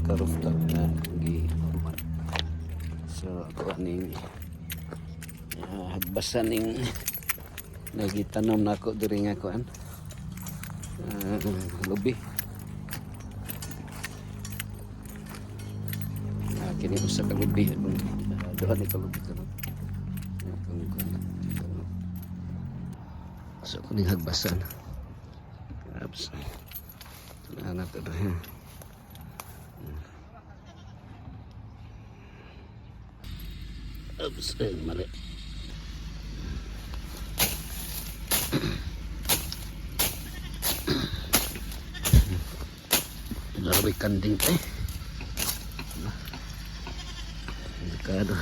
ka-rooftop na gihuman. So ako aning hagbasan ning nagitanom na ako diri nga kuan lubi. Kini usa ka lubi duha ni ka lubi karon. So ako ning hagbasan. Abs. Ana to deh. Abs mali. Grabe kanding delikado.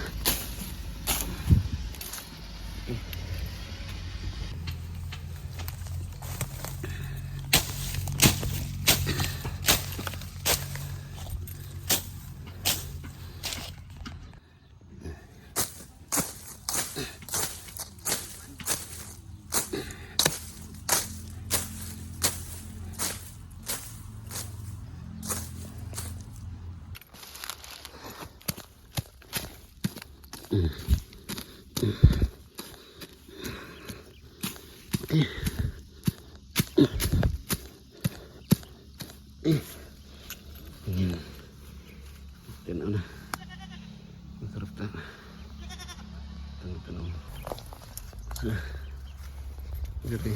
Tanaw na. Masarap na. Tanaw. Gabi.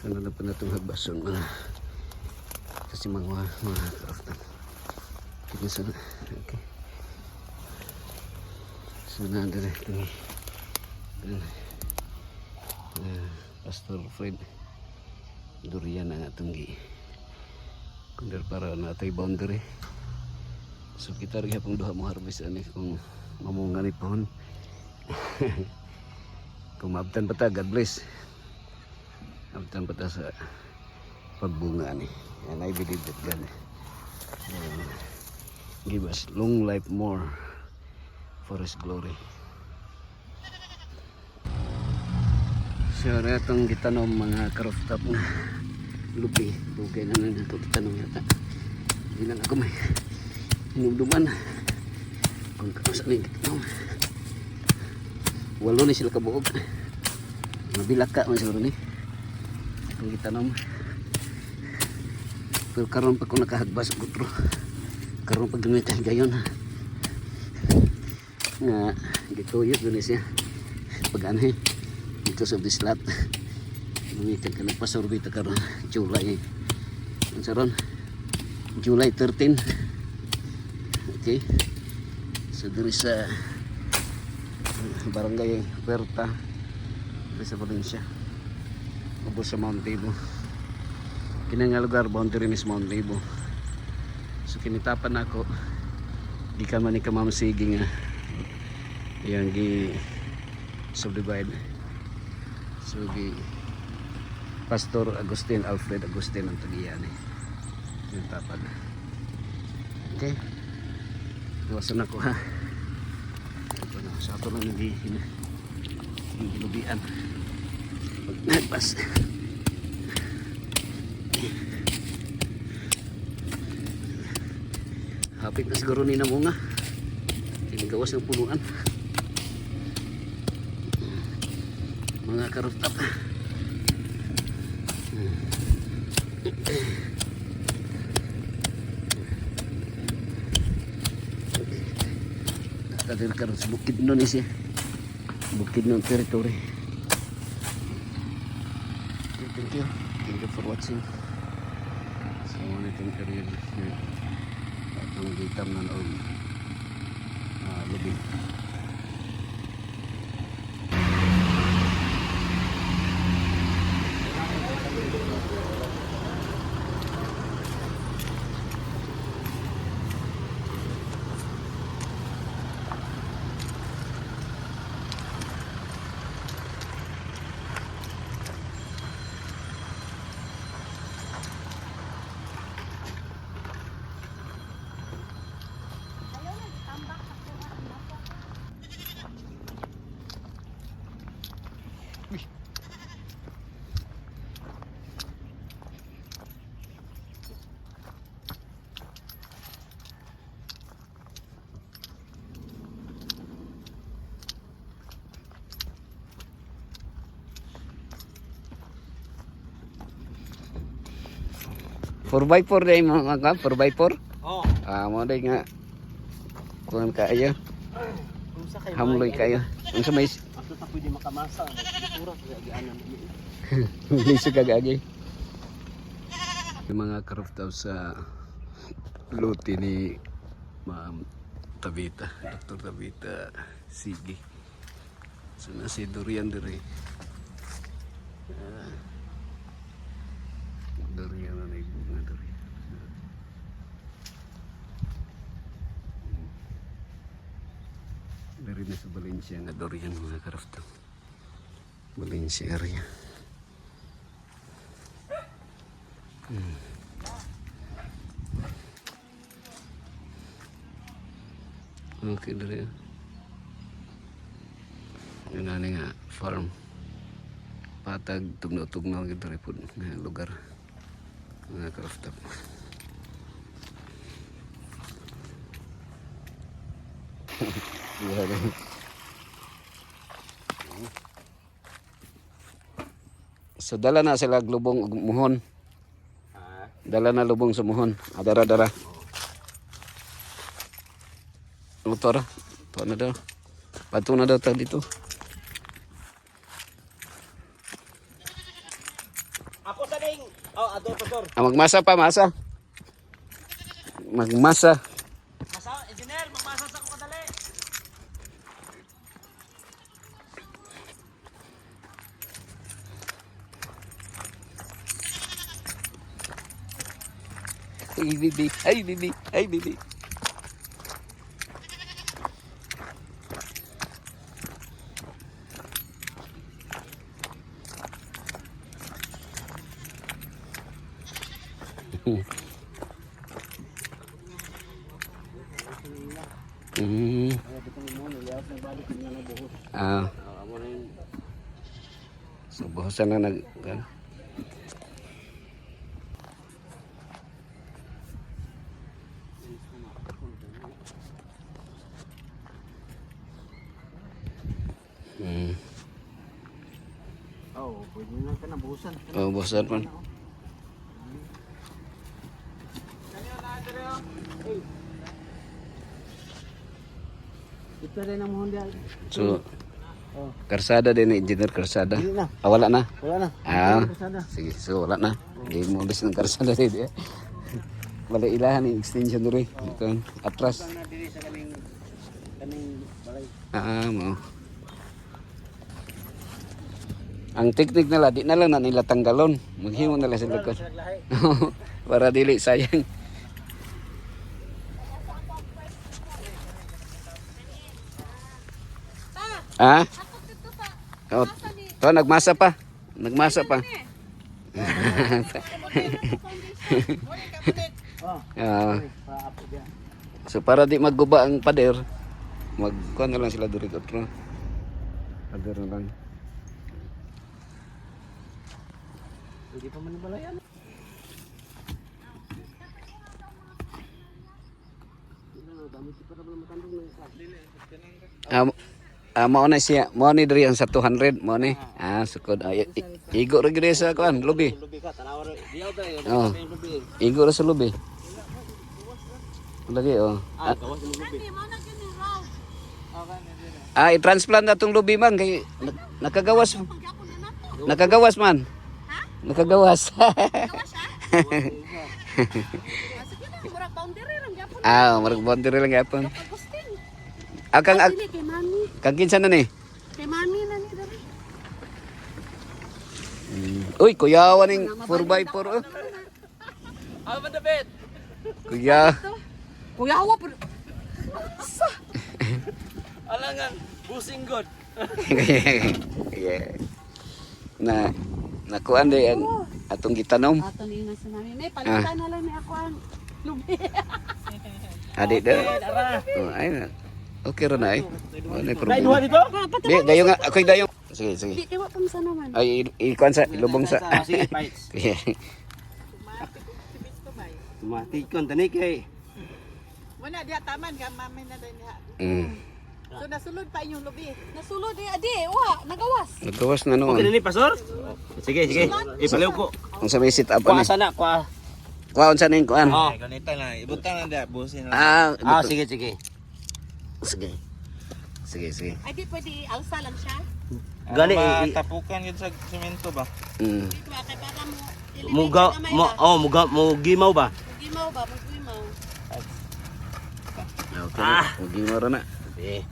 Sana na pa na itong hagbason mga kasi mga karaftan. Sige sana. Okay. Sana na rin Pastor Fred durian ang atong kunder para natay boundary. So kita rin pang duha mo harvest ani kung mamunga ni pohon. Kung maabtan pa ta, God bless. Maabtan pa ta sa pagbunga ni. And I believe that God give us long life more for His glory. So itong gitanom mga ka-rooftop na lubi. Bugay na lang ito gitanom yata. Hindi lang ako may hinumduman. Kung saan yung gitanom. Walo ni sila kabuog. Mabilaka man siguro ni. Itong gitanom. Pero karon pa ko nakahagbas ang kutro. Karon pa gamitan gayon. Nga gituyot doon siya. Pag-anay. Because of this lot lumikan ka nagpasorbita karon July saron July 13. Okay, so there is a barangay Huerta sa Valencia ubos sa Mount Tebo. Kinang lugar boundary ni Mount Tebo. So kinitapan ako gikan man ni kamamsigi nga yang gi subdivide. So Pastor Agustin, Alfred Agustin ang tagiyan yung tapad. Okay, iwasan ako ha. Ito na sa ato lang lubian pag nagpas. Hapit na siguro ni na bunga tinigawas ng punuan mga ka-rooftop. Nakadir karon sa Bukidnon siya. Bukidnon territory. Thank you. Thank you for watching. So itong area here. Itong gitam na loob. Lubi. 4x4 dahil mga 4x4. Oh. Mo dahil nga. Kuhan kayo. Kung sa kayo. Hamloy kayo. Ang sa may Ato ta pwede makamasa. Siguro sa agianan. lisig agagi. Yung mga karaftaw sa luti ni Ma'am Tabita, Dr. Tabita Sige. So nasi durian diri. Durian na bunga diri. Dari na sa Valencia nga durian mga karaftaw. Valencia area. Okay dari. Yan nga farm. Patag tugnaw-tugnaw gitu rin po nga lugar. Mga karaftaw. So dala na sila lubong ug muhon. Dala na lubong sa muhon. Adara-dara. Motor. Ito na daw. Pato na daw tayo dito. Ako sa ding. Oh, ato pastor. Magmasa pa, masa. Magmasa. Masa, engineer, magmasa sa ko kadali. Ay, bibi. Ay, bibi. Ay, bibi. Ah. So bahasan na nag Oh, pwede na ka na buhusan. Oh, bahasan pa. Ito rin ang mohon dia. So Karsada din ni Engineer Karsada. Dili na. Ah, wala na. Wala na. Ah, Karsada. sige. So wala na. Di mo ulis ng Karsada din. Wala ilahan ni extension diri. Ito atras. Na diri sa kaning balay. Mo. Ang teknik nila, di na lang na nila tanggalon. Maghimo na lang sa likod. Para dili sayang. Ah? Oh, to nagmasa pa. Nagmasa pa. Ah. Paapo dia. So para di magguba ang pader, magkuha na lang sila diri otro. Pader na lang. Hindi pa man balayan. Mao na siya, mao ni diri ang sa 200, mao ni. Sukod. Igo ra gid sa kuan, lubi. Lubi ka tanaw ra. Diaw tayo. Oh. Lubi. Igo ra sa lubi. Lagi oh. Gawas mo lubi. I-transplant na tong lubi man kay nakagawas. Nakagawas man. Nakagawas. Murag boundary lang gyapon. Akang kang kinsa na ni? Kay mami na ni dali. Uy, kuyawan ning 4x4. Madabit. Kuya. Kuya hawa pero Alangan, busing god. Yeah. Nakuan day ang atong gitanom. ato ni nga sa mami. May palitan na lang ni ako ang lubi. Adi daw. Oh, ay na. Okay ra na ay. Wala Dai problema. duha dito? Di, dayo nga, ako'y dayo. Sige, sige. Di tiwa pang sa naman. Ay, ikuan sa, ilubong sa. Sige, fights. Tumatikon tani kay. Wala dia taman ka mami na din niya. So nasulod pa inyong lubi. Nasulod adi, wa nagawas. Nagawas na noon. Okay na ni pastor? Sige, sige. Ipaliw ko. Kung sa may sit up Kuha ani. sana, kuha. Kuhaan sa ning kuhaan. Oh. Ganito na, ibutan na dia, busin na. Ah, Sige, sige. sige. Sige, sige. Ay, di pwede alsa lang siya. Gali, Ba, i- tapukan yun sa semento ba? Mm. Di ba? Kaya para mo, muga, mo gimaw ba? Gimaw ba? Gimaw. Okay. Maging mara na. Eh.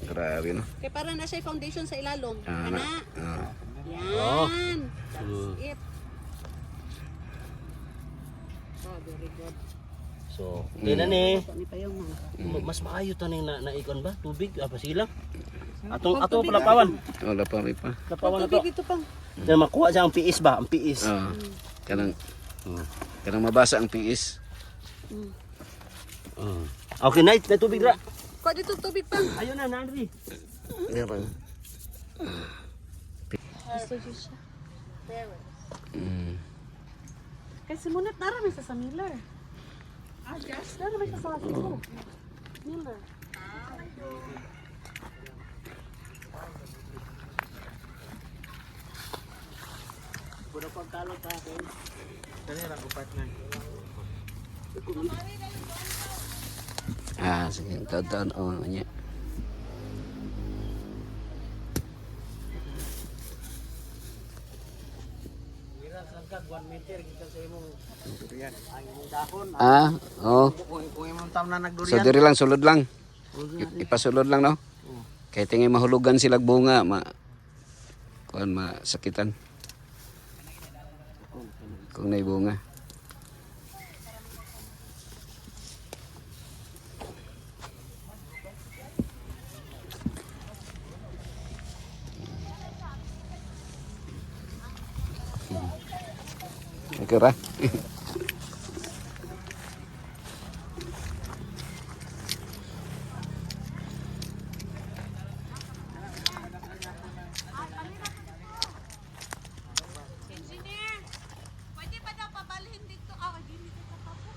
Grabe no. Kaya para na siya foundation sa ilalom. Ah, Ana. Ah. Yan. That's it. Oh, very good. So, di na ni. Ito ni Payong. Mas maayo to ning naikon ba? Tubig, pasilang. Atong palapawan. Wala pa may pa. Lapawan na to. Tubig ito pang. Diyan makuha siya ang piis ba? Ang piis. Ah. Kanang kanang mabasa ang PS. Okay, na tubig ra. Kuha dito tubig pang. Ayun na, nandri. Meron. Gusto niyo siya. Mm. Kasi munat narami sa Miller. Ah, yes. Narami sa Cebu. Miller. Puro pagkalog ka akin. Kani ra upat na. Ah, sige. Taon oh nya. Mira sagad 1 meter kita sa imong durian. Ang imong dahon. Ah, oh. Kung imong tam na So nagdurian. diri lang sulod lang. Ipasulod lang no. Kay tingin mahulugan sila bunga, kuan masakitan. Kung nay bunga. Okay ra. Engineer, pwede ba daw pabalhin dito? Ah, hindi dito pa po.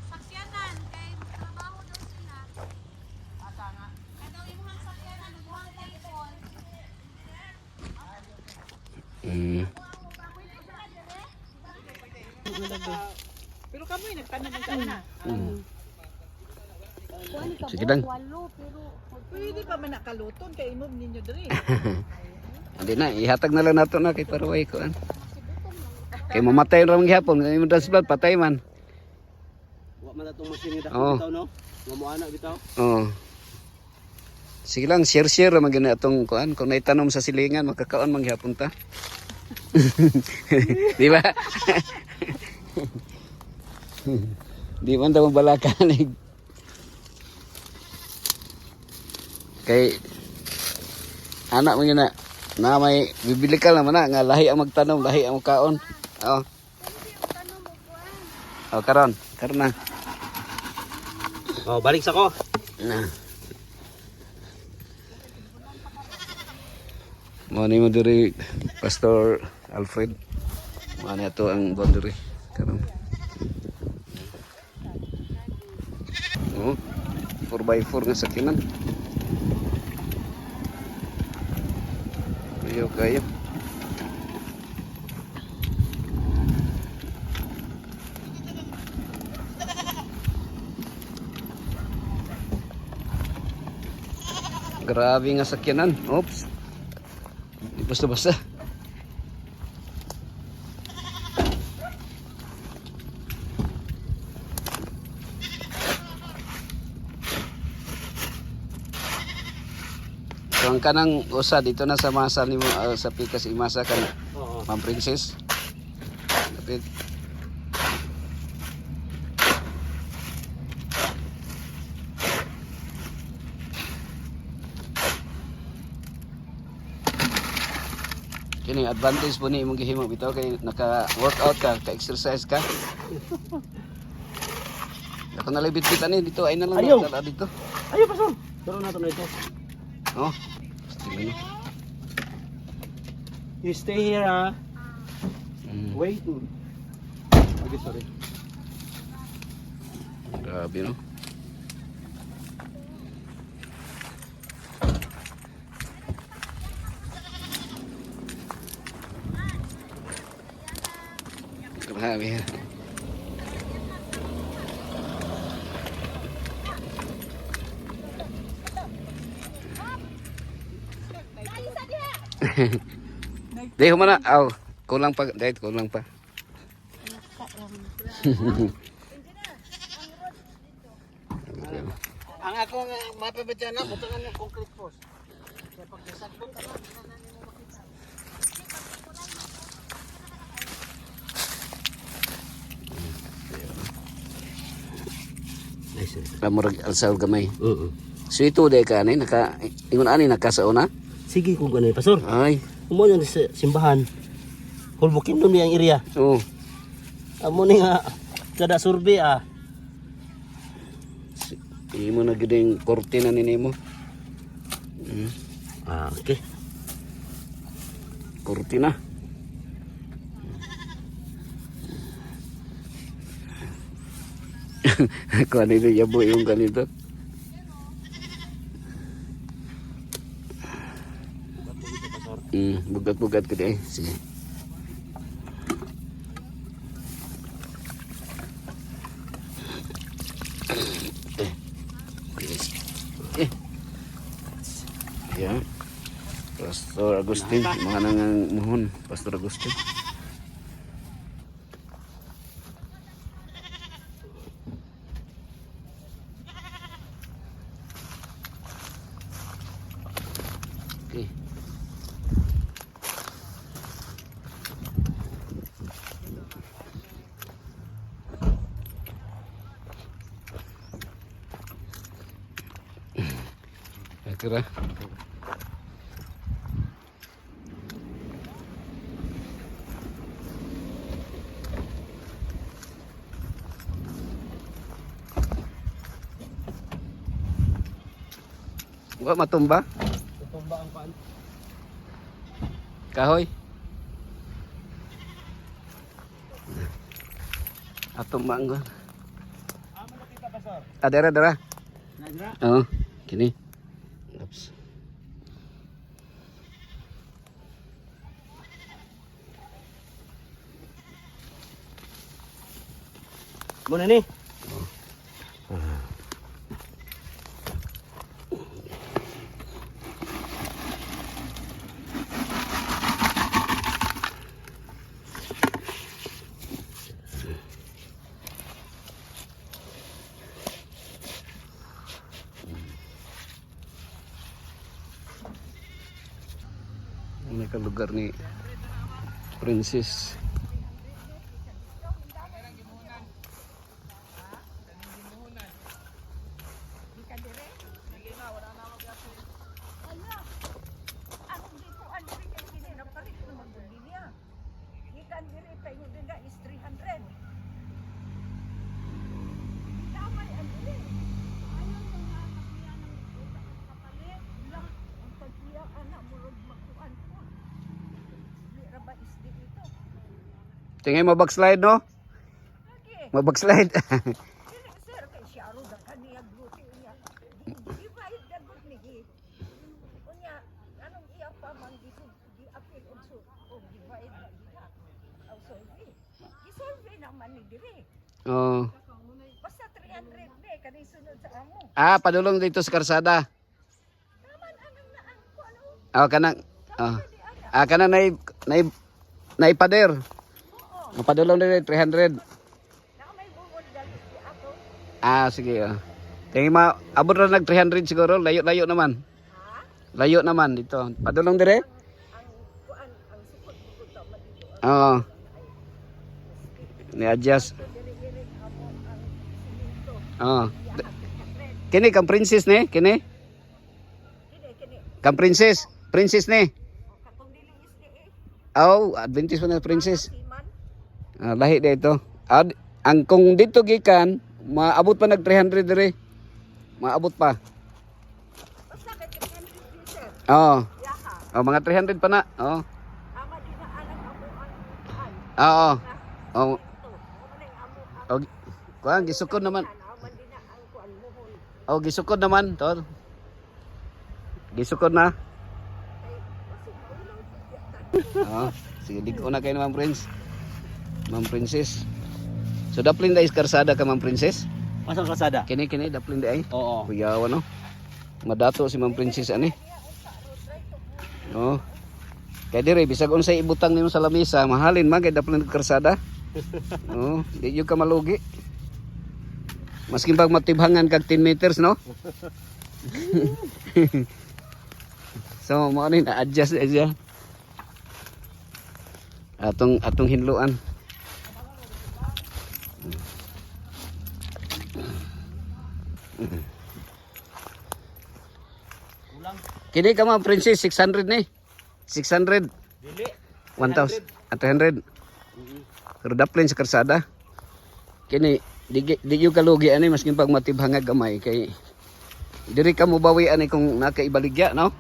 Saksyanan, kay trabaho daw sila. Ata nga. Kaya daw yung mga sakyanan, buhang telepon. Mm. Pero kamo nagtanom ng sana. Sige lang. Pwede pa man nakaluton kay inom ninyo diri. Hindi na, ihatag na lang nato na kay Paraway ko. Kay mamatay ra man gihapon, kay mo dasbad patay man. Wa man atong machine ni Oo. bitaw no. Nga mo ana bitaw. Oh. Sige lang, share ra man gani atong kuan, kung naitanom sa silingan makakaon man gihapon ta. Di ba? Di man ta mabalakanig. Kay anak mo yun na may bibili ka naman na nga lahi ang magtanom, lahi ang magkaon. Oo. Oh, karon na. Oh, balik sa ko. Na. Mo ni mo diri Pastor Alfred. Mo ni ato ang boundary karon. Oh, 4x4 nga sakinan. Kayo. Grabe nga sakyanan. Oops. Di basta-basta. So ang kanang usa dito na sa masa ni sa pikas imasa kan Oo. Ma'am Princess. Lapit. Kini advantage po ni imong gihimo bitaw kay naka-workout ka, ka-exercise ka. Ako na lang bitbit ani dito ay na lang Ayaw. dala dito. Ayo pasol. Turo na to na ito. Oh. Tingnan mo. You stay here ha. Mm. Wait. Okay, sorry. Grabe no. Grabe. Di humana. Aw, kulang pa, dahil kulang pa. Ang akong mapabityan na, butangan yung concrete post. Kaya pag nasakbong ka lang, hindi mo makita. Nice. Murag alsaw gamay. So ito day ka ani naka ingon ani nakasauna. Sige kung gano'n, Pastor. Ay, Amo yan sa simbahan. Hulbukin doon yung area. oh. Amo ni nga, kada survey Hindi mo na giding kortina ni nimo. Okay. Kortina. Kung ano yung yabo yung ganito. Bugat-bugat ko di. Sige. Yan. Pastor Agustin, mga nangang muhon, Pastor Agustin. Okay. Kira. Wa matumba? Tutumba ang paan. Kahoy. Atum manggo. Amo na kita, Pastor. Dara. Nadra. Oh, kini. Oops. Muna ni. Ini kan lugar ni Princess. Tingay mo backslide no? Mag-backslide. Oh. Basta 300 be kani sunod sa amo. Ah, padulong dito sa karsada. Oh, kanang kanang naipader. Mapadulong din 300. Ah, sige. Tingin mo, abot na nag 300 siguro. Layo-layo naman. Layo naman dito. Padulong dire? Oo. Ni-adjust. Oo. Kini kang princess ni? Kini? Kang princess? Princess ni? Oh, Adventist mo na princess. Lahi dito. Ang kung dito gikan, maabot pa nag 300 dire. Maabot pa. Oo. Oh, mga 300 pa na. Oo. Oo. Oh. Oh, kuan gisukod naman. Oh, gisukod naman, tol. Gisukod na. Oh, sige liko na kayo naman, Prince. Ma'am Princess. So daplin dai karsada ka Ma'am Princess? Pasang kalsada. Kini daplin dai. Oo. Kuyawan no. Madato si Ma'am Princess ani. Oh. Kaya dire bisag unsay ibutang nimo sa lamesa, mahalin man kay daplin karsada. Oh, di jud ka malugi. Maski pag matibhangan kag 10 meters, no? So mo ni na-adjust siya. Atong hinluan. Kulang. Kini ka mga princess 600 ni. 600. Dili. 1,000. 300. Pero daplin sa karsada. Kini di yung kalugi ani maski pag matibhangag gamay kay diri ka mo bawi ani kung nakaibaligya, no?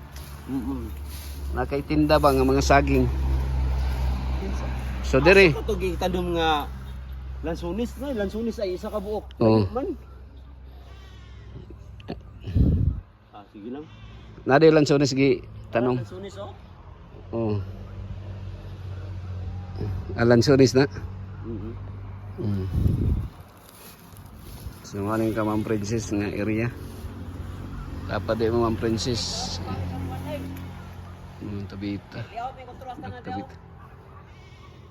Nakaitinda ba nga mga saging. So diri. Ito gitandom nga lansunis na, lansunis ay isa ka buok. Oo. Man. Sige lang. Nade lang so gi tanong. Lansunis oh. Oh. Alan Suris na. Mm. So maling ka Ma'am Princess nga area. Dapat di mo Ma'am Princess. Tabita. Yaw may kontrol sa nga daw. Tabita.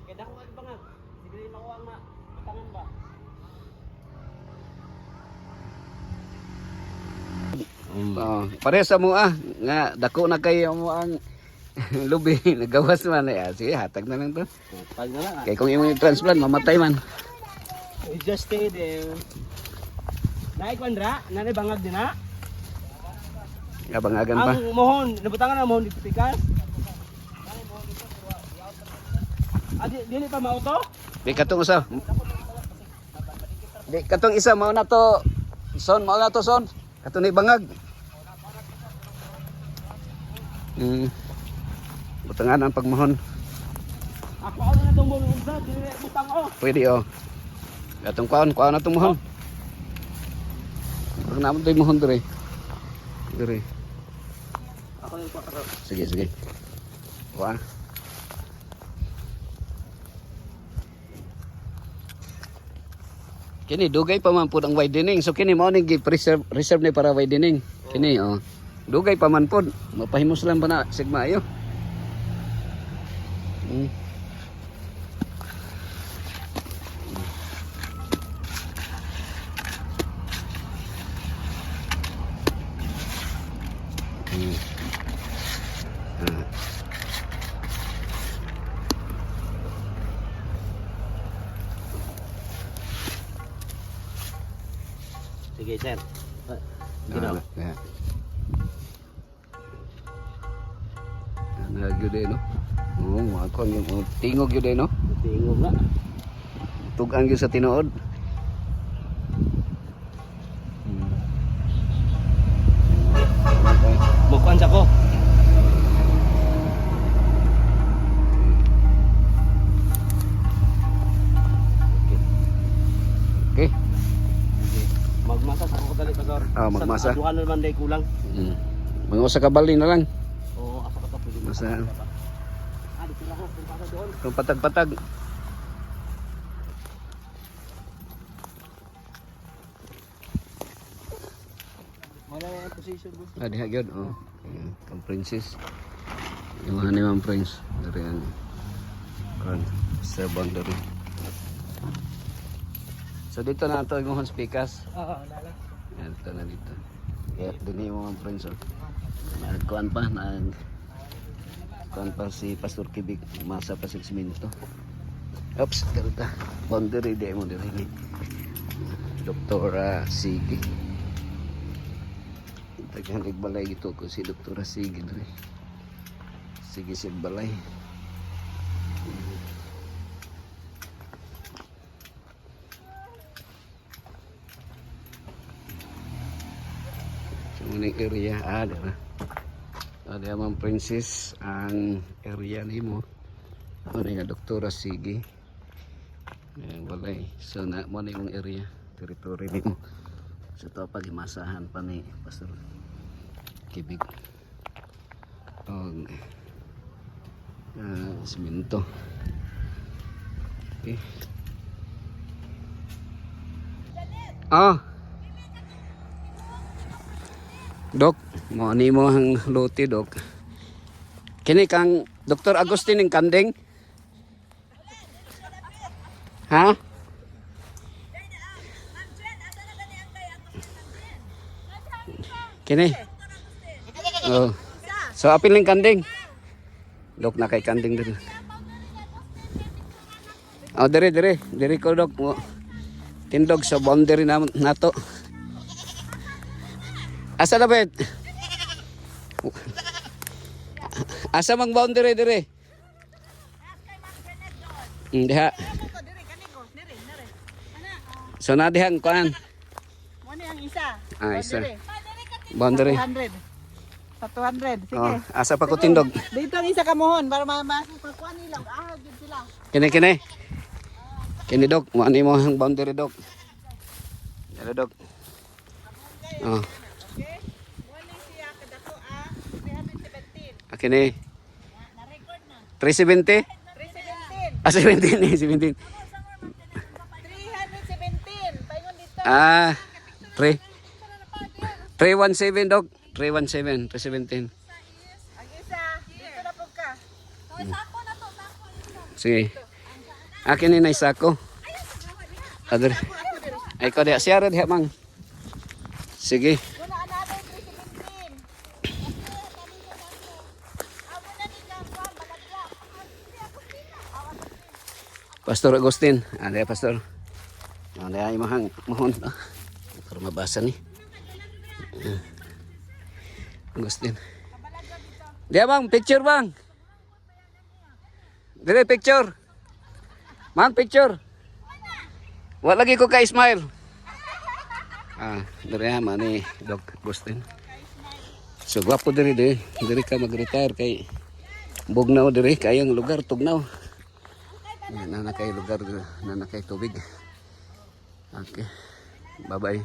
Kaya dako ang bangag. Sige na ko ang tangan ba. Pare sa mo nga dako na kayo mo ang lubi nagawas man sige hatag na lang to. Pag na lang. Kay kung imong transplant mamatay man. We just stay there. Naik pandra, nanay bangag din na. Abangagan pa. Ang mohon, nabutangan ang mohon dito pikas. Dili pa mauto? Di katong isa. Di katong isa mao na to. Son, mao na to son. Katong ni bangag. Butangan ang pagmahon. Ako ano na itong mohon sa, dili butang oh. Pwede Katong kuan na tong mohon. Pag naman tayo mohon dire. Dire. Ako yung kwatro. Sige, sige. Kuha. Kini dugay pa man pud ang widening. So kini mao ning reserve ni para widening. Kini dugay pa man pud. Mapahimos lang pa na sigma ayo. Sige, sir. Gino. Nagyud no. Ako ang tingog yun no. Tingog na. Tugang yun sa tinuod. Bukuan sa ko. Okay. Magmasa sa ako dali pasor. Magmasa. Sa aduhan naman day kulang. Mga usa ka bali na lang. Oo, asa ka pwede. Masa. Dito lang ako, pumasa doon. Kung patag-patag. Wala yung position mo. Diha gyud Ang princess. Yung ni Ma'am Prince dari ang kan sa boundary. So dito na ato imong speakers. Oo, lala. Yan ito na dito. Kaya din yung Ma'am Prince. Nagkuhan pa kuhan pa si Pastor Kibik masa pa sa siminto. Oops, karita. Boundary di mo diri ni Dr. Sige. Taghan igbalay gito ko si Dr. Sige diri. Sige si balay. So muning area dira. Ada Ma'am Princess ang area nimo. Ano nga Dr. Sige. Balay. So na mo na yung area, territory nimo. So to pagimasahan pa ni Pastor Kibig. Siminto. Okay. Dok, mo ni mo ang lote dok. Kini kang Dr. Agustin ng Kanding. Ha? Kini. Oh. So apil ng Kanding. Dok na kay Kanding din. Oh, dire ko dok mo. Tindog sa boundary nato. Asa na bet? Asa mang boundary dire? Diha. So na dihang kuan. Mo ni ang isa. Ah, isa. Dire. Boundary. 200. Sa 200. Sige. Oh, asa pa ko tindog. Dito ang isa kamuhon para makuha nila. Ahag yun sila. Kini. Kini dok, mo ani mo ang boundary dok. Dala dok. Oh, Okay? Morning siya kadako 317. kini. Na-record na. 370? 317. Ah, 17 eh, 17. 317. Paingon dito. Ah, 317 dok. 317, 317. Ang isa. Dito na po ka. Sako na to, sako na to. Sige. Akin ni naisa ko. Adre. Ay ko dia siya diha mang. Sige. Muna another 317. Amo na ni kang kuan balagya. Pastor Agustin. Ano ya Pastor? Ano ya imahang mohon. Para mabasa ni. Agustin. Dia bang picture bang. Dire picture. Mang picture. Wa lagi ko ka smile. Ah, dire man ni Doc Agustin. So gwapo dire ka mag-retire kay Bugnaw dire kayang lugar Tugnaw. Na kay lugar na kay tubig. Okay. Bye-bye.